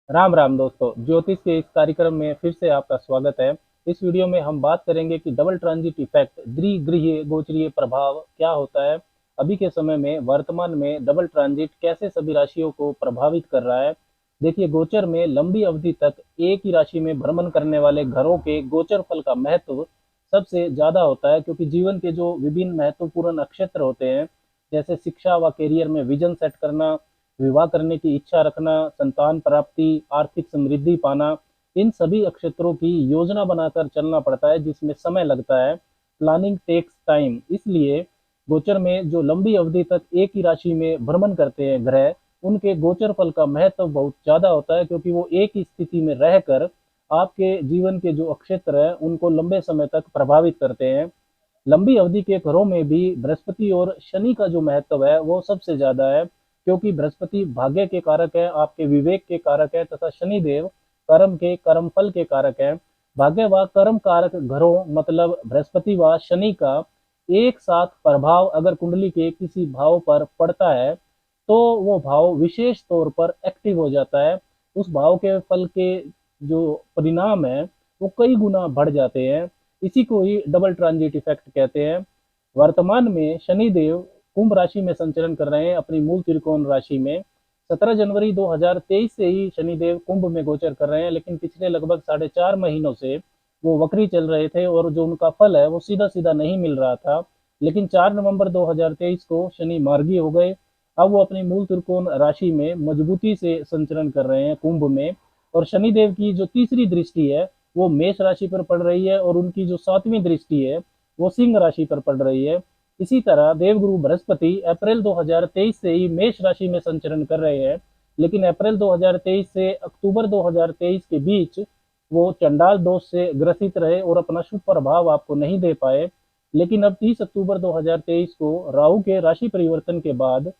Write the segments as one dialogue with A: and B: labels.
A: राम राम दोस्तों, ज्योतिष के इस कार्यक्रम में फिर से आपका स्वागत है। इस वीडियो में हम बात करेंगे कि डबल ट्रांजिट इफेक्ट द्विगृहीय गोचरीय प्रभाव क्या होता है। अभी के समय में वर्तमान में डबल ट्रांजिट कैसे सभी राशियों को प्रभावित कर रहा है। देखिए, गोचर में लंबी अवधि तक एक ही राशि में भ्रमण करने वाले ग्रहों के गोचर फल का महत्व सबसे ज्यादा होता है, क्योंकि जीवन के जो विभिन्न महत्वपूर्ण नक्षत्र होते हैं, जैसे शिक्षा व करियर में विजन सेट करना, विवाह करने की इच्छा रखना, संतान प्राप्ति, आर्थिक समृद्धि पाना, इन सभी नक्षत्रों की योजना बनाकर चलना पड़ता है, जिसमें समय लगता है। Planning takes time. इसलिए गोचर में जो लंबी अवधि तक एक ही राशि में भ्रमण करते हैं ग्रह, उनके गोचर फल का महत्व बहुत ज्यादा होता है, क्योंकि वो एक ही स्थिति में रहकर आपके जीवन के जो नक्षत्र है उनको लंबे समय तक प्रभावित करते हैं। लंबी अवधि के घरों में भी बृहस्पति और शनि का जो महत्व है वो सबसे ज्यादा है, क्योंकि बृहस्पति भाग्य के कारक है, आपके विवेक के कारक है, तथा शनिदेव कर्म के कर्म फल के कारक है। भाग्य व कर्म कारक घरों मतलब बृहस्पति व शनि का एक साथ प्रभाव अगर कुंडली के किसी भाव पर पड़ता है, तो वो भाव विशेष तौर पर एक्टिव हो जाता है। उस भाव के फल के जो परिणाम है वो कई गुना बढ़ जाते हैं। इसी को ही डबल ट्रांजिट इफेक्ट कहते हैं। वर्तमान में शनि देव कुंभ राशि में संचरण कर रहे हैं अपनी मूल त्रिकोण राशि में। 17 जनवरी 2023 से ही शनिदेव कुंभ में गोचर कर रहे हैं, लेकिन पिछले लगभग 4.5 महीनों से वो वक्री चल रहे थे और जो उनका फल है वो सीधा सीधा नहीं मिल रहा था। लेकिन 4 नवंबर 2023 को शनि मार्गी हो गए। अब वो अपनी मूल त्रिकोण राशि में मजबूती से संचरण कर रहे हैं कुंभ में। और शनिदेव की जो तीसरी दृष्टि है वो मेष राशि पर पड़ रही है, और उनकी जो सातवीं दृष्टि है वो सिंह राशि पर पड़ रही है। इसी तरह देवगुरु बृहस्पति अप्रैल 2023 से ही मेष राशि में संचरण कर रहे हैं, लेकिन अप्रैल 2023 से अक्टूबर 2023 के बीच वो चंडाल दोष से ग्रसित रहे और अपना शुभ प्रभाव आपको नहीं दे पाए। लेकिन अब 30 अक्टूबर 2023 को राहु के राशि परिवर्तन के बाद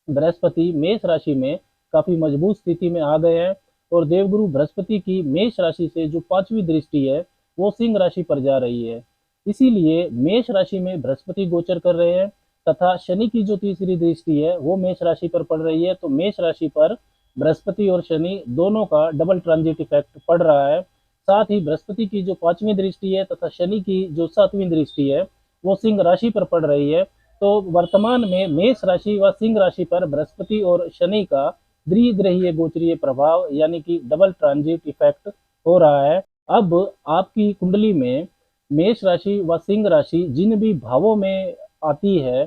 A: बृहस्पति मेष राशि में काफी मजबूत स्थिति में आ गए हैं, और देवगुरु बृहस्पति की मेष राशि से जो पांचवी दृष्टि है वो सिंह राशि पर जा रही है। इसीलिए मेष राशि में बृहस्पति गोचर कर रहे हैं, तथा शनि की जो तीसरी दृष्टि है वो मेष राशि पर पड़ रही है। तो मेष राशि पर बृहस्पति और शनि दोनों का डबल ट्रांजिट इफेक्ट पड़ रहा है। साथ ही बृहस्पति की जो पांचवी दृष्टि है तथा शनि की जो सातवीं दृष्टि है वो सिंह राशि पर पड़ रही है। तो वर्तमान में मेष राशि व सिंह राशि पर बृहस्पति और शनि का द्विग्रहीय गोचरीय प्रभाव यानी कि डबल ट्रांजिट इफेक्ट हो रहा है। अब आपकी कुंडली में मेष राशि व सिंह राशि जिन भी भावों में आती है,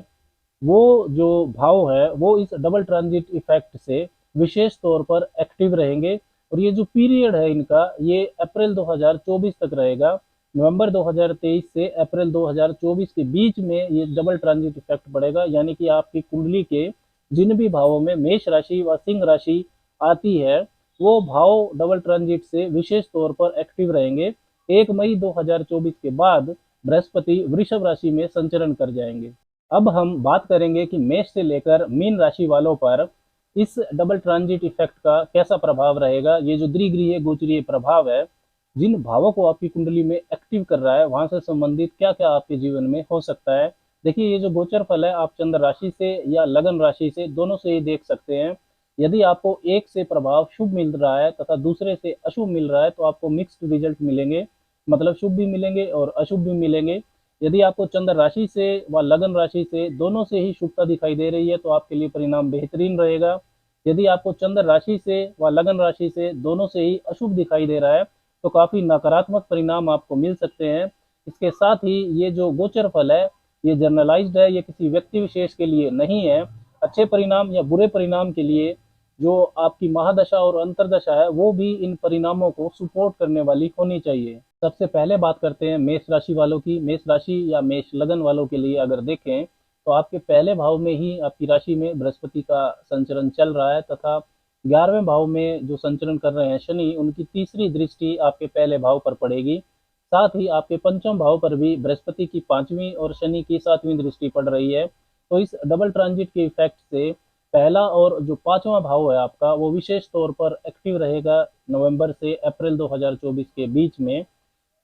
A: वो जो भाव है वो इस डबल ट्रांजिट इफेक्ट से विशेष तौर पर एक्टिव रहेंगे। और ये जो पीरियड है इनका ये अप्रैल 2024 तक रहेगा। नवंबर 2023 से अप्रैल 2024 के बीच में ये डबल ट्रांजिट इफेक्ट पड़ेगा, यानी कि आपकी कुंडली के जिन भी भावों में मेष राशि व सिंह राशि आती है वो भाव डबल ट्रांजिट से विशेष तौर पर एक्टिव रहेंगे। 1 मई 2024 के बाद बृहस्पति वृषभ राशि में संचरण कर जाएंगे। अब हम बात करेंगे कि मेष से लेकर मीन राशि वालों पर इस डबल ट्रांजिट इफेक्ट का कैसा प्रभाव रहेगा। ये जो द्विगृहीय गोचरीय प्रभाव है, जिन भावों को आपकी कुंडली में एक्टिव कर रहा है वहां से संबंधित क्या क्या आपके जीवन में हो सकता है। देखिए, ये जो गोचर फल है आप चंद्र राशि से या लगन राशि से दोनों से ही देख सकते हैं। यदि आपको एक से प्रभाव शुभ मिल रहा है तथा दूसरे से अशुभ मिल रहा है तो आपको मिक्स्ड रिजल्ट मिलेंगे, मतलब शुभ भी मिलेंगे और अशुभ भी मिलेंगे। यदि आपको चंद्र राशि से व लगन राशि से दोनों से ही शुभता दिखाई दे रही है तो आपके लिए परिणाम बेहतरीन रहेगा। यदि आपको चंद्र राशि से व लगन राशि से दोनों से ही अशुभ दिखाई दे रहा है तो काफी नकारात्मक परिणाम आपको मिल सकते हैं। इसके साथ ही ये जो गोचर फल है ये जर्नलाइज्ड है, ये किसी व्यक्ति विशेष के लिए नहीं है। अच्छे परिणाम या बुरे परिणाम के लिए जो आपकी महादशा और अंतरदशा है वो भी इन परिणामों को सपोर्ट करने वाली होनी चाहिए। सबसे पहले बात करते हैं मेष राशि वालों की। मेष राशि या मेष लगन वालों के लिए अगर देखें तो आपके पहले भाव में ही आपकी राशि में बृहस्पति का संचरण चल रहा है, तथा 11वें भाव में जो संचरण कर रहे हैं शनि, उनकी तीसरी दृष्टि आपके पहले भाव पर पड़ेगी। साथ ही आपके पंचम भाव पर भी बृहस्पति की पांचवी और शनि की सातवीं दृष्टि पड़ रही है। तो इस डबल ट्रांजिट के इफेक्ट से पहला और जो पांचवा भाव है आपका वो विशेष तौर पर एक्टिव रहेगा नवंबर से अप्रैल 2024 के बीच में।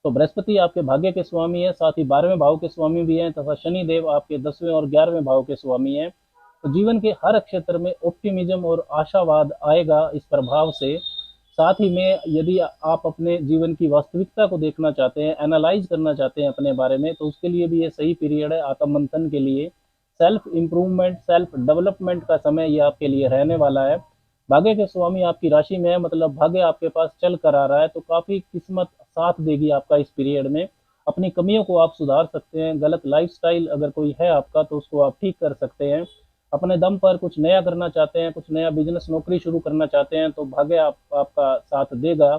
A: तो बृहस्पति आपके भाग्य के स्वामी है, साथ ही 12वें भाव के स्वामी भी हैं, तथा शनि देव आपके 10वें और 11वें भाव के स्वामी हैं। तो जीवन के हर क्षेत्र में ऑप्टिमिज्म और आशावाद आएगा इस प्रभाव से। साथ ही में यदि आप अपने जीवन की वास्तविकता को देखना चाहते हैं, एनालाइज करना चाहते हैं अपने बारे में, तो उसके लिए भी ये सही पीरियड है आत्ममंथन के लिए। सेल्फ इम्प्रूवमेंट, सेल्फ डेवलपमेंट का समय ये आपके लिए रहने वाला है। भाग्य के स्वामी आपकी राशि में है, मतलब भाग्य आपके पास चल कर आ रहा है, तो काफ़ी किस्मत साथ देगी आपका इस पीरियड में। अपनी कमियों को आप सुधार सकते हैं, गलत लाइफस्टाइल अगर कोई है आपका तो उसको आप ठीक कर सकते हैं। अपने दम पर कुछ नया करना चाहते हैं, कुछ नया बिजनेस नौकरी शुरू करना चाहते हैं, तो भाग्य आपका साथ देगा।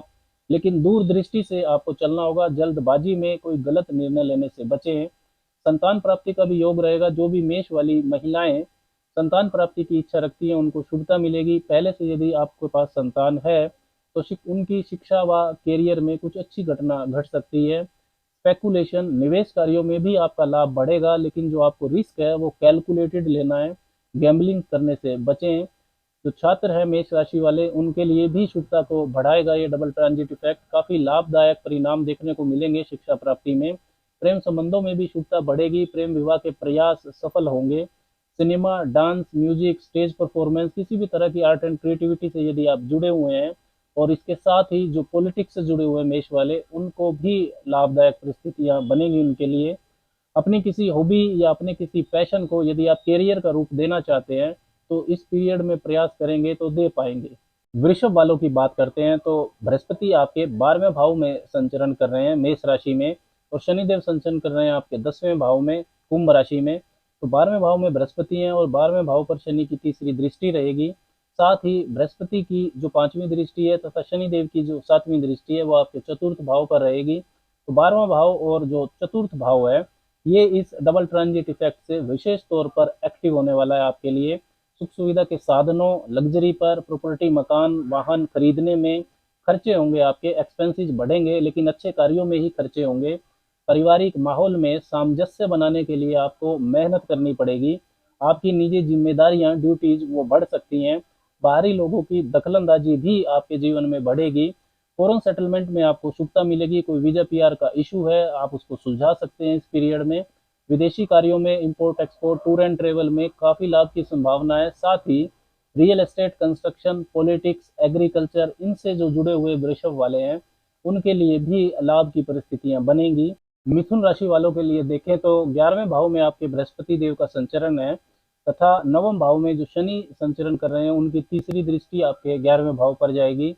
A: लेकिन दूरदृष्टि से आपको चलना होगा, जल्दबाजी में कोई गलत निर्णय लेने से बचें। संतान प्राप्ति का भी योग रहेगा। जो भी मेष वाली महिलाएं संतान प्राप्ति की इच्छा रखती हैं उनको शुभता मिलेगी। पहले से यदि आपके पास संतान है तो उनकी शिक्षा व कैरियर में कुछ अच्छी घटना घट सकती है। स्पेकुलेशन, निवेश कार्यों में भी आपका लाभ बढ़ेगा, लेकिन जो आपको रिस्क है वो कैलकुलेटेड लेना है। गैम्बलिंग करने से बचें। जो छात्र हैं मेष राशि वाले, उनके लिए भी शुभता को बढ़ाएगा ये डबल ट्रांजिट इफेक्ट। काफी लाभदायक परिणाम देखने को मिलेंगे शिक्षा प्राप्ति में। प्रेम संबंधों में भी शुभता बढ़ेगी, प्रेम विवाह के प्रयास सफल होंगे। Cinema, dance, music, stage performance, किसी भी तरह की आर्ट एंड क्रिएटिविटी से यदि आप जुड़े हुए हैं, और इसके साथ ही जो पॉलिटिक्स से जुड़े हुए मेष वाले, उनको भी लाभदायक परिस्थितियां बनेंगी उनके लिए। अपनी किसी हॉबी या अपने किसी पैशन को यदि आप कैरियर का रूप देना चाहते हैं तो इस पीरियड में प्रयास करेंगे तो दे पाएंगे। वृषभ वालों की बात करते हैं तो बृहस्पति आपके 12वें भाव में संचरण कर रहे हैं मेष राशि में, और शनिदेव संचरण कर रहे हैं आपके 10वें भाव में कुंभ राशि में। तो 12वें भाव में बृहस्पति हैं और 12वें भाव पर शनि की तीसरी दृष्टि रहेगी। साथ ही बृहस्पति की जो 5वीं दृष्टि है तथा शनिदेव की जो 7वीं दृष्टि है वो आपके चतुर्थ भाव पर रहेगी। तो 12वां भाव और जो चतुर्थ भाव है ये इस डबल ट्रांजिट इफेक्ट से विशेष तौर पर एक्टिव होने वाला है आपके लिए। सुख सुविधा के साधनों, लग्जरी पर, प्रॉपर्टी, मकान, वाहन खरीदने में खर्चे होंगे, आपके एक्सपेंसेस बढ़ेंगे, लेकिन अच्छे कार्यों में ही खर्चे होंगे। पारिवारिक माहौल में सामंजस्य बनाने के लिए आपको मेहनत करनी पड़ेगी। आपकी निजी जिम्मेदारियां, ड्यूटीज वो बढ़ सकती हैं। बाहरी लोगों की दखलंदाजी भी आपके जीवन में बढ़ेगी। फॉरेन सेटलमेंट में आपको शुभता मिलेगी। कोई वीजा पीआर का इशू है, आप उसको सुलझा सकते हैं इस पीरियड में। विदेशी कार्यों में, import export, tour and travel में काफ़ी लाभ की संभावना है। साथ ही real estate, construction, politics, agriculture, इनसे जो जुड़े हुए वृषभ वाले हैं उनके लिए भी लाभ की परिस्थितियां बनेंगी। मिथुन राशि वालों के लिए देखें तो 11वें भाव में आपके बृहस्पति देव का संचरण है, तथा 9वें भाव में जो शनि संचरण कर रहे हैं उनकी तीसरी दृष्टि आपके 11वें भाव पर जाएगी।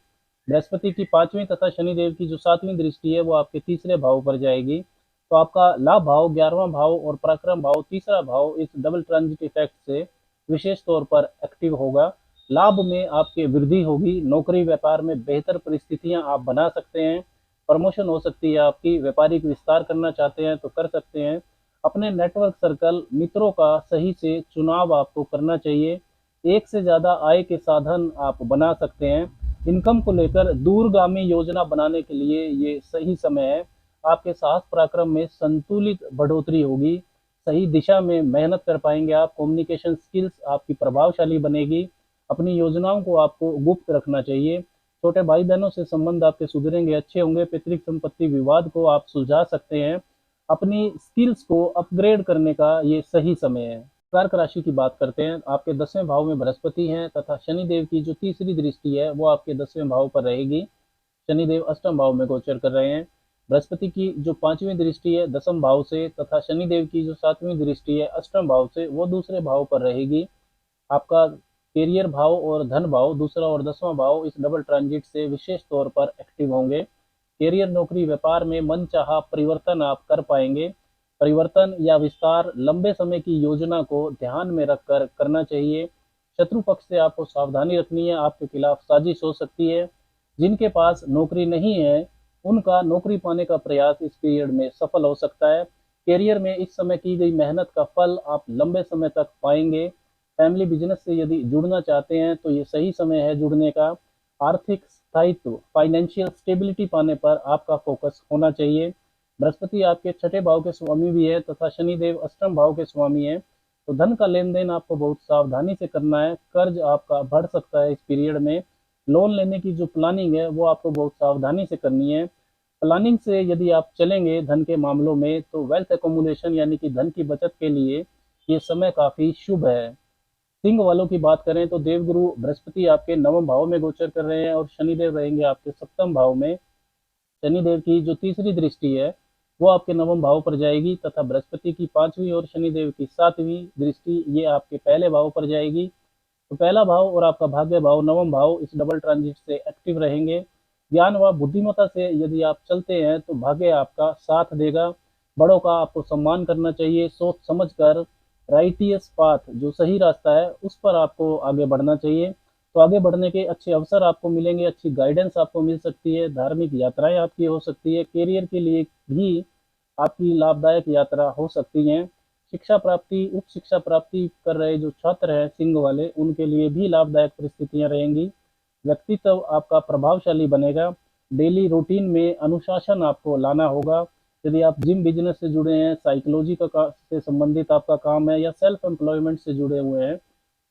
A: बृहस्पति की 5वीं तथा शनिदेव की जो 7वीं दृष्टि है वो आपके तीसरे भाव पर जाएगी। तो आपका लाभ भाव 11वां भाव और पराक्रम भाव तीसरा भाव इस डबल ट्रांजिट इफेक्ट से विशेष तौर पर एक्टिव होगा। लाभ में आपके वृद्धि होगी। नौकरी व्यापार में बेहतर परिस्थितियां आप बना सकते हैं। प्रमोशन हो सकती है आपकी। व्यापारिक विस्तार करना चाहते हैं तो कर सकते हैं। अपने नेटवर्क सर्कल, मित्रों का सही से चुनाव आपको करना चाहिए। एक से ज़्यादा आय के साधन आप बना सकते हैं। इनकम को लेकर दूरगामी योजना बनाने के लिए ये सही समय है। आपके साहस पराक्रम में संतुलित बढ़ोतरी होगी। सही दिशा में मेहनत कर पाएंगे आप। कम्युनिकेशन स्किल्स आपकी प्रभावशाली बनेगी। अपनी योजनाओं को आपको गुप्त रखना चाहिए। छोटे भाई बहनों से संबंध आपके सुधरेंगे, अच्छे होंगे। पैतृक संपत्ति विवाद को आप सुलझा सकते हैं। अपनी स्किल्स को अपग्रेड करने का ये सही समय है। कर्क राशि की बात करते हैं। आपके 10वें भाव में बृहस्पति हैं तथा शनिदेव की जो तीसरी दृष्टि है वो आपके 10वें भाव पर रहेगी। शनिदेव अष्टम भाव में गोचर कर रहे हैं। बृहस्पति की जो 5वीं दृष्टि है 10म भाव से तथा शनिदेव की जो 7वीं दृष्टि है अष्टम भाव से वो दूसरे भाव पर रहेगी। आपका कैरियर भाव और धन भाव, दूसरा और 10वां भाव, इस डबल ट्रांजिट से विशेष तौर पर एक्टिव होंगे। कैरियर, नौकरी, व्यापार में मनचाहा परिवर्तन आप कर पाएंगे। परिवर्तन या विस्तार लंबे समय की योजना को ध्यान में रखकर करना चाहिए। शत्रु पक्ष से आपको सावधानी रखनी है, आपके खिलाफ साजिश हो सकती है। जिनके पास नौकरी नहीं है उनका नौकरी पाने का प्रयास इस पीरियड में सफल हो सकता है। कैरियर में इस समय की गई मेहनत का फल आप लंबे समय तक पाएंगे। फैमिली बिजनेस से यदि जुड़ना चाहते हैं तो ये सही समय है जुड़ने का। आर्थिक स्थायित्व, फाइनेंशियल स्टेबिलिटी पाने पर आपका फोकस होना चाहिए। बृहस्पति आपके 6ठे भाव के स्वामी भी है तथा शनिदेव अष्टम भाव के स्वामी है। तो धन का लेन देन आपको बहुत सावधानी से करना है। कर्ज आपका बढ़ सकता है इस पीरियड में। लोन लेने की जो प्लानिंग है वो आपको बहुत सावधानी से करनी है। प्लानिंग से यदि आप चलेंगे धन के मामलों में तो वेल्थ एकोमुलेशन यानी कि धन की बचत के लिए ये समय काफ़ी शुभ है। सिंह वालों की बात करें तो देवगुरु बृहस्पति आपके नवम भाव में गोचर कर रहे हैं और शनिदेव रहेंगे आपके सप्तम भाव में। शनिदेव की जो तीसरी दृष्टि है वो आपके नवम भाव पर जाएगी तथा बृहस्पति की पांचवी और शनिदेव की सातवीं दृष्टि ये आपके पहले भाव पर जाएगी। तो पहला भाव और आपका भाग्य भाव नवम भाव इस डबल ट्रांजिट से एक्टिव रहेंगे। ज्ञान व बुद्धिमत्ता से यदि आप चलते हैं तो भाग्य आपका साथ देगा। बड़ों का आपको सम्मान करना चाहिए, सोच समझ कर राइटियस पाथ जो सही रास्ता है उस पर आपको आगे बढ़ना चाहिए। तो आगे बढ़ने के अच्छे अवसर आपको मिलेंगे, अच्छी गाइडेंस आपको मिल सकती है, धार्मिक यात्राएं आपकी हो सकती है, करियर के लिए भी आपकी लाभदायक यात्रा हो सकती है। शिक्षा प्राप्ति, उच्च शिक्षा प्राप्ति कर रहे जो छात्र हैं सिंह वाले उनके लिए भी लाभदायक परिस्थितियां रहेंगी। व्यक्तित्व आपका प्रभावशाली बनेगा। डेली रूटीन में अनुशासन आपको लाना होगा। यदि आप जिम बिजनेस से जुड़े हैं, साइकोलॉजी से संबंधित आपका काम है या सेल्फ एम्प्लॉयमेंट से जुड़े हुए हैं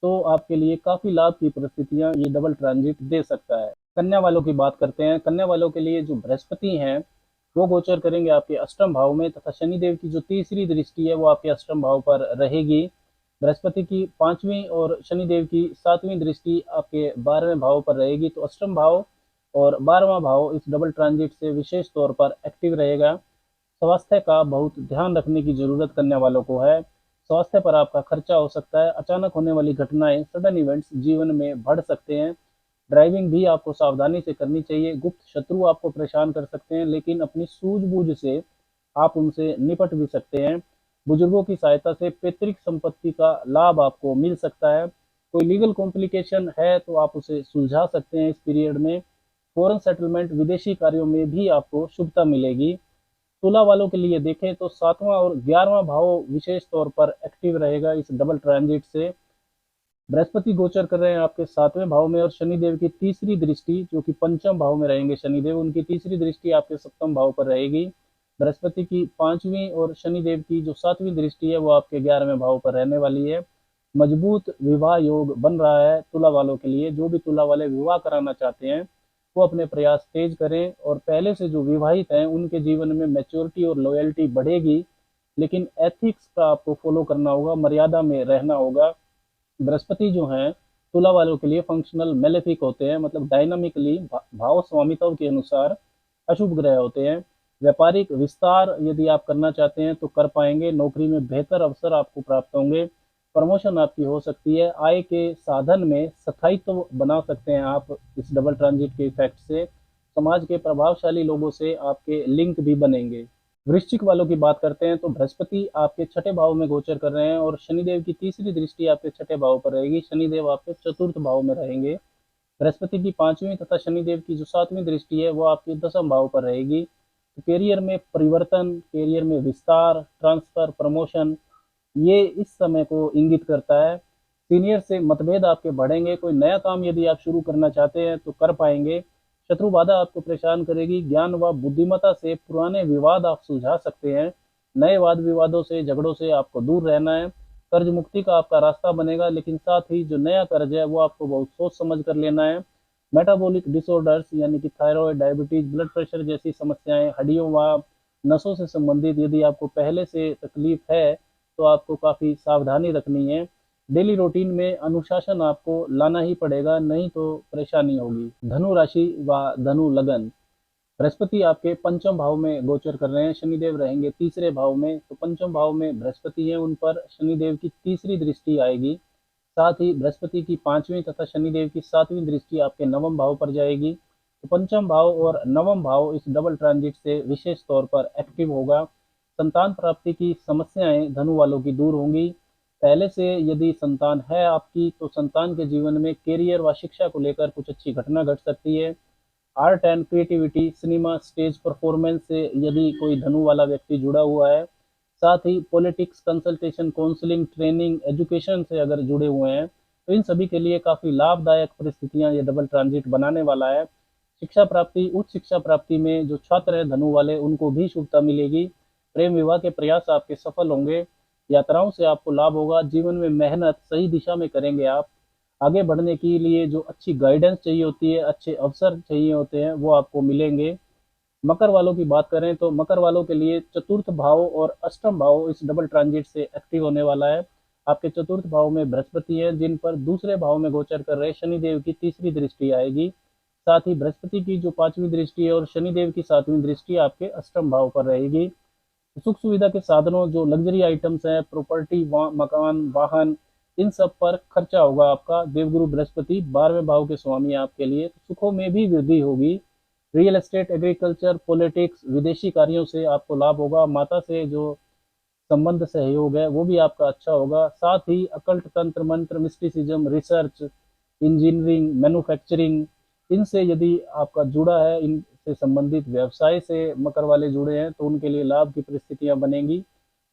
A: तो आपके लिए काफी लाभ की परिस्थितियां ये डबल ट्रांजिट दे सकता है। कन्या वालों की बात करते हैं। कन्या वालों के लिए जो बृहस्पति हैं वो गोचर करेंगे आपके अष्टम भाव में तथा शनिदेव की जो तीसरी दृष्टि है वो आपके अष्टम भाव पर रहेगी। बृहस्पति की पांचवी और शनिदेव की सातवीं दृष्टि आपके 12वें भाव पर रहेगी। तो अष्टम भाव और 12वां भाव इस डबल ट्रांजिट से विशेष तौर पर एक्टिव रहेगा। स्वास्थ्य का बहुत ध्यान रखने की जरूरत कन्या वालों को है। स्वास्थ्य पर आपका खर्चा हो सकता है। अचानक होने वाली घटनाएं, सडन इवेंट्स जीवन में बढ़ सकते हैं। ड्राइविंग भी आपको सावधानी से करनी चाहिए। गुप्त शत्रु आपको परेशान कर सकते हैं लेकिन अपनी सूझबूझ से आप उनसे निपट भी सकते हैं। बुजुर्गों की सहायता से पैतृक संपत्ति का लाभ आपको मिल सकता है। कोई लीगल कॉम्प्लिकेशन है तो आप उसे सुलझा सकते हैं इस पीरियड में। फॉरेन सेटलमेंट, विदेशी कार्यों में भी आपको शुभता मिलेगी। तुला वालों के लिए देखें तो 7वां और 11वां भाव विशेष तौर पर एक्टिव रहेगा इस डबल ट्रांजिट से। बृहस्पति गोचर कर रहे हैं आपके 7वें भाव में और शनिदेव की तीसरी दृष्टि जो कि पंचम भाव में रहेंगे शनिदेव, उनकी तीसरी दृष्टि आपके सप्तम भाव पर रहेगी। बृहस्पति की पांचवी और शनिदेव की जो सातवीं दृष्टि है वो आपके 11वें भाव पर रहने वाली है। मजबूत विवाह योग बन रहा है तुला वालों के लिए। जो भी तुला वाले विवाह कराना चाहते हैं वो अपने प्रयास तेज करें और पहले से जो विवाहित हैं उनके जीवन में मैच्योरिटी और लॉयल्टी बढ़ेगी। लेकिन एथिक्स का आपको फॉलो करना होगा, मर्यादा में रहना होगा। बृहस्पति जो हैं तुला वालों के लिए फंक्शनल मेलेफिक होते हैं, मतलब डायनामिकली भाव स्वामित्व के अनुसार अशुभ ग्रह होते हैं। व्यापारिक विस्तार यदि आप करना चाहते हैं तो कर पाएंगे। नौकरी में बेहतर अवसर आपको प्राप्त होंगे। प्रमोशन आपकी हो सकती है। आय के साधन में स्थायित्व बना सकते हैं आप इस डबल ट्रांजिट के इफेक्ट से। समाज के प्रभावशाली लोगों से आपके लिंक भी बनेंगे। वृश्चिक वालों की बात करते हैं तो बृहस्पति आपके छठे भाव में गोचर कर रहे हैं और शनिदेव की तीसरी दृष्टि आपके छठे भाव पर रहेगी। शनिदेव आपके चतुर्थ भाव में रहेंगे। बृहस्पति की पांचवी तथा शनिदेव की जो सातवीं दृष्टि है वो आपके दसम भाव पर रहेगी। तो करियर में परिवर्तन, करियर में विस्तार, ट्रांसफर, प्रमोशन ये इस समय को इंगित करता है। सीनियर से मतभेद आपके बढ़ेंगे। कोई नया काम यदि आप शुरू करना चाहते हैं तो कर पाएंगे। शत्रु बाधा आपको परेशान करेगी। ज्ञान व बुद्धिमत्ता से पुराने विवाद आप सुलझा सकते हैं। नए वाद विवादों से, झगड़ों से आपको दूर रहना है। कर्ज मुक्ति का आपका रास्ता बनेगा लेकिन साथ ही जो नया कर्ज है वो आपको बहुत सोच समझ कर लेना है। मेटाबॉलिक डिसऑर्डर्स यानी कि थायराइड, डायबिटीज, ब्लड प्रेशर जैसी समस्याएं, हड्डियों व नसों से संबंधित यदि आपको पहले से तकलीफ है तो आपको काफ़ी सावधानी रखनी है। डेली रूटीन में अनुशासन आपको लाना ही पड़ेगा, नहीं तो परेशानी होगी। धनु राशि व धनु लगन। बृहस्पति आपके पंचम भाव में गोचर कर रहे हैं। शनिदेव रहेंगे तीसरे भाव में। तो पंचम भाव में बृहस्पति है, उन पर शनिदेव की तीसरी दृष्टि आएगी। साथ ही बृहस्पति की पांचवी तथा शनिदेव की सातवीं दृष्टि आपके नवम भाव पर जाएगी। तो पंचम भाव और नवम भाव इस डबल ट्रांजिट से विशेष तौर पर एक्टिव होगा। संतान प्राप्ति की समस्याएं धनु वालों की दूर होंगी। पहले से यदि संतान है आपकी तो संतान के जीवन में करियर व शिक्षा को लेकर कुछ अच्छी घटना घट सकती है। Art and creativity, cinema, stage performance से यदि कोई धनु वाला व्यक्ति जुड़ा हुआ है, साथ ही politics, consultation, counselling, training, education से अगर जुड़े हुए हैं तो इन सभी के लिए काफ़ी लाभदायक परिस्थितियां ये डबल ट्रांजिट बनाने वाला है। शिक्षा प्राप्ति, उच्च शिक्षा प्राप्ति में जो छात्र हैं धनु वाले उनको भी शुभता मिलेगी। प्रेम विवाह के प्रयास आपके सफल होंगे। यात्राओं से आपको लाभ होगा। जीवन में मेहनत सही दिशा में करेंगे आप। आगे बढ़ने के लिए जो अच्छी गाइडेंस चाहिए होती है, अच्छे अवसर चाहिए होते हैं वो आपको मिलेंगे। मकर वालों की बात करें तो मकर वालों के लिए चतुर्थ भाव और अष्टम भाव इस डबल ट्रांजिट से एक्टिव होने वाला है। आपके चतुर्थ भाव में बृहस्पति है, जिन पर दूसरे भाव में गोचर कर रहे शनिदेव की तीसरी दृष्टि आएगी। साथ ही बृहस्पति की जो पांचवी दृष्टि है और शनिदेव की सातवीं दृष्टि आपके अष्टम भाव पर रहेगी। सुख सुविधा के साधनों, जो लग्जरी आइटम्स हैं, प्रॉपर्टी, मकान, वाहन, इन सब पर खर्चा होगा आपका। देवगुरु बृहस्पति 12वें भाव के स्वामी है आपके लिए, तो सुखों में भी वृद्धि होगी। रियल एस्टेट, एग्रीकल्चर, पॉलिटिक्स, विदेशी कार्यों से आपको लाभ होगा। माता से जो संबंध सहयोग है वो भी आपका अच्छा होगा। साथ ही अकल्ट, तंत्र मंत्र, मिस्टिसिज्म, रिसर्च, इंजीनियरिंग, मैन्युफैक्चरिंग, इनसे यदि आपका जुड़ा है, इनसे संबंधित व्यवसाय से मकर वाले जुड़े हैं, तो उनके लिए लाभ की परिस्थितियां बनेंगी।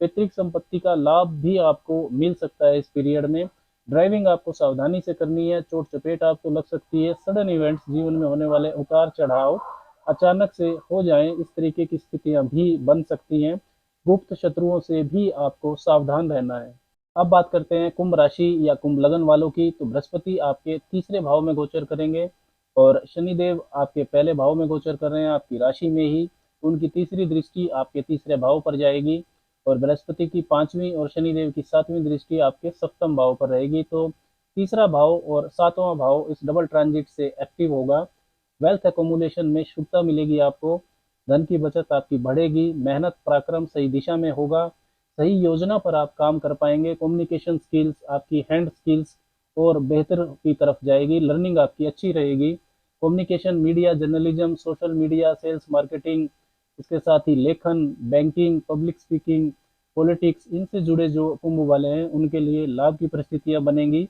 A: पैतृक संपत्ति का लाभ भी आपको मिल सकता है इस पीरियड में। ड्राइविंग आपको सावधानी से करनी है, चोट चपेट आपको लग सकती है। सडन इवेंट्स, जीवन में होने वाले उतार चढ़ाव अचानक से हो जाएं, इस तरीके की स्थितियां भी बन सकती हैं। गुप्त शत्रुओं से भी आपको सावधान रहना है। अब बात करते हैं कुंभ राशि या कुंभ लगन वालों की। तो बृहस्पति आपके तीसरे भाव में गोचर करेंगे और शनिदेव आपके पहले भाव में गोचर कर रहे हैं आपकी राशि में ही। उनकी तीसरी दृष्टि आपके तीसरे भाव पर जाएगी और बृहस्पति की पांचवी और शनिदेव की सातवीं दृष्टि आपके सप्तम भाव पर रहेगी। तो तीसरा भाव और सातवां भाव इस डबल ट्रांजिट से एक्टिव होगा। वेल्थ एकोमुलेशन में शुद्धता मिलेगी आपको। धन की बचत आपकी बढ़ेगी। मेहनत पराक्रम सही दिशा में होगा। सही योजना पर आप काम कर पाएंगे। कम्युनिकेशन स्किल्स, आपकी हैंड स्किल्स और बेहतर की तरफ जाएगी। लर्निंग आपकी अच्छी रहेगी। Communication, media, journalism, social media, sales, marketing, इसके साथ ही लेखन, बैंकिंग, पब्लिक स्पीकिंग, पॉलिटिक्स, इनसे जुड़े जो कुंभ वाले हैं उनके लिए लाभ की परिस्थितियां बनेंगी।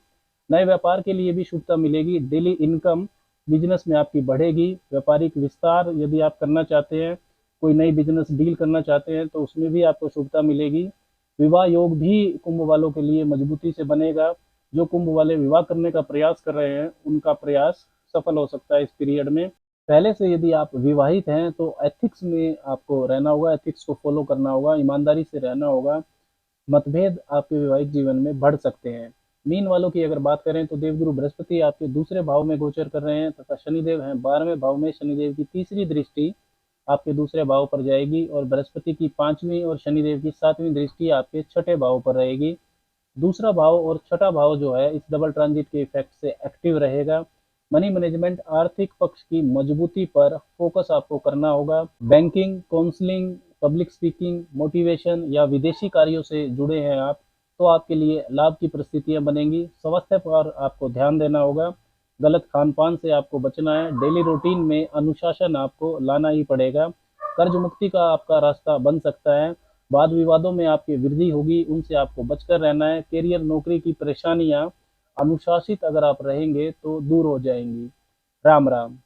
A: नए व्यापार के लिए भी शुभता मिलेगी। डेली इनकम बिजनेस में आपकी बढ़ेगी। व्यापारिक विस्तार यदि आप करना चाहते हैं, कोई नई बिजनेस डील करना चाहते हैं, तो उसमें भी आपको शुभता मिलेगी। विवाह योग भी कुंभ वालों के लिए मजबूती से बनेगा। जो कुंभ वाले विवाह करने का प्रयास कर रहे हैं उनका प्रयास सफल हो सकता है इस पीरियड में। पहले से यदि आप विवाहित हैं तो एथिक्स में आपको रहना होगा, एथिक्स को फॉलो करना होगा, ईमानदारी से रहना होगा। मतभेद आपके वैवाहिक जीवन में बढ़ सकते हैं। मीन वालों की अगर बात करें तो देवगुरु बृहस्पति आपके दूसरे भाव में गोचर कर रहे हैं तथा शनिदेव हैं 12वें भाव में। शनिदेव की तीसरी दृष्टि आपके दूसरे भाव पर जाएगी और बृहस्पति की पांचवी और शनिदेव की सातवीं दृष्टि आपके छठे भाव पर रहेगी। दूसरा भाव और छठा भाव जो है इस डबल ट्रांजिट के इफेक्ट से एक्टिव रहेगा। मनी मैनेजमेंट, आर्थिक पक्ष की मजबूती पर फोकस आपको करना होगा। Banking, counselling, public speaking, motivation या विदेशी कार्यों से जुड़े हैं आप, तो आपके लिए लाभ की परिस्थितियां बनेंगी। स्वास्थ्य पर आपको ध्यान देना होगा। गलत खान पान से आपको बचना है। डेली रूटीन में अनुशासन आपको लाना ही पड़ेगा। कर्ज मुक्ति का आपका रास्ता बन सकता है। वाद विवादों में आपकी वृद्धि होगी, उनसे आपको बचकर रहना है। करियर, नौकरी की परेशानियां अनुशासित अगर आप रहेंगे तो दूर हो जाएंगी। राम राम।